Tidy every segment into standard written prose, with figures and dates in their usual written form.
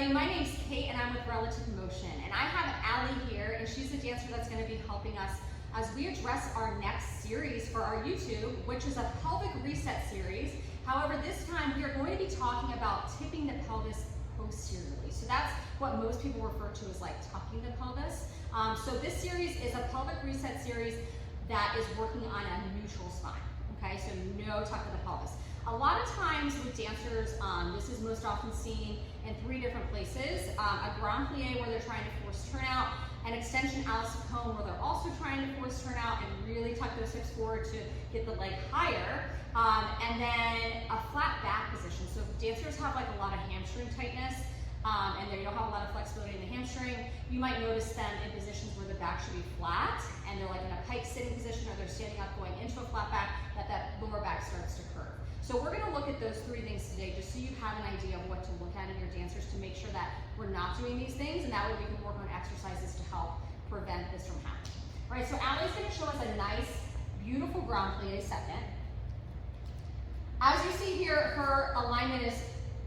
everybody, my name's Kate and I'm with Relative Motion, and I have Allie here, and she's a dancer that's going to be helping us as we address our next series for our YouTube, which is a pelvic reset series. However, this time we are going to be talking about tipping the pelvis posteriorly. So that's what most people refer to as like tucking the pelvis. So this series is a pelvic reset series that is working on a neutral spine. Okay, so no tuck of the pelvis. A lot of times with dancers, this is most often seen in three different places. A grand plie where they're trying to force turnout, an extension à la Saucone where they're also trying to force turnout and really tuck those hips forward to get the leg higher, and then a flat back position. So if dancers have like a lot of hamstring tightness and they don't have a lot of flexibility in the hamstring, you might notice them in positions where the back should be flat and they're like in a pike sitting position, or they're standing up going into a flat back, that lower back starts to curve. So we're going to look at those three things today just so you have an idea of what to look at in your dancers to make sure that we're not doing these things, and that way we can work on exercises to help prevent this from happening. All right, so Allie's going to show us a nice, beautiful grand plie second. As you see here, her alignment is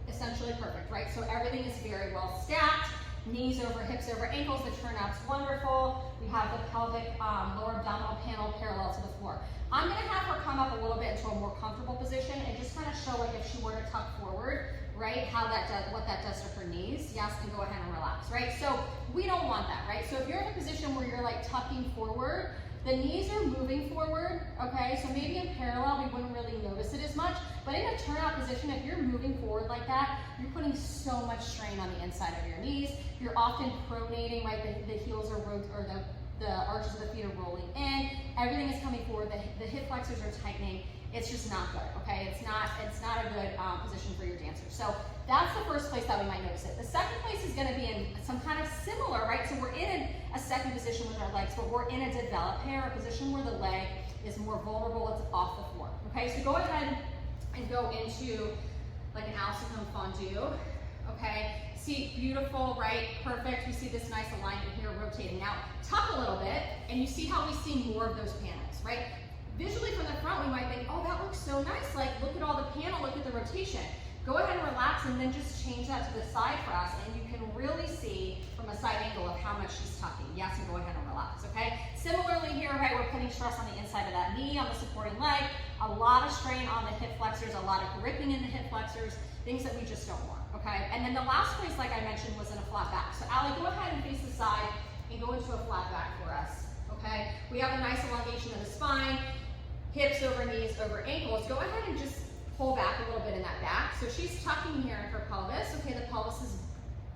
essentially perfect, right? So everything is very well stacked. Knees over, hips over, ankles. The turnout's wonderful. We have the pelvic lower abdominal panel parallel to the floor. I'm going to have her come up a little bit into a more comfortable position and just kind of show, like, if she were to tuck forward, right, how that does, what that does to her knees. Yes, and go ahead and relax, right? So we don't want that, right? So if you're in a position where you're like tucking forward, the knees are moving forward, okay? So maybe in parallel, we wouldn't really notice it as much, but in a turnout position, if you're moving forward like that, you're putting so much strain on the inside of your knees. You're often pronating, right? The heels are, or the arches of the feet are rolling in. Everything is coming forward. The hip flexors are tightening. It's just not good, okay? It's not a good position for your dancers. So that's the first place that we might notice it. The second place is going to be in some kind of similar, right? So we're in a second position with our legs, but we're in a developé, a position where the leg is more vulnerable. It's off the floor, okay? So go ahead and go into like an à la Saucone fondue, okay? See, beautiful, right? Perfect. We see this nice alignment here rotating. Now, tuck a little bit, and you see how we see more of those panels, right? Visually from the front, we might think, oh, that looks so nice. Like, look at all the panel, look at the rotation. Go ahead and relax, and then just change that to the side for us, and you can really see from a side angle of how much she's tucking. Yes, and go ahead and relax, okay? Similarly here, right, we're putting stress on the inside of that knee, on the supporting leg, a lot of strain on the hip flexors, a lot of gripping in the hip flexors, things that we just don't want, okay? And then the last place, like I mentioned, was in a flat back. So Allie, go ahead and face the side and go into a flat back for us, okay? We have a nice elongation of the spine, hips over knees over ankles. Go ahead and just pull back a little bit in that back. So she's tucking here in her pelvis. Okay, the pelvis is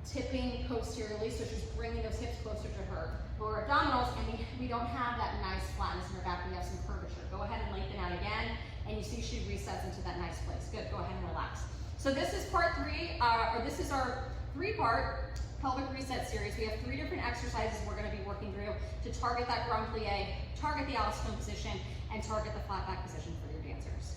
tipping posteriorly, so she's bringing those hips closer to her lower abdominals, and we don't have that nice flatness in her back. We have some curvature. Go ahead and lengthen out again, and you see she resets into that nice place. Good, go ahead and relax. So this is part three, or this is our three-part pelvic reset series. We have three different exercises we're going to be working through to target that grand plie, target the à la Saucone position, and target the flat back position for your dancers.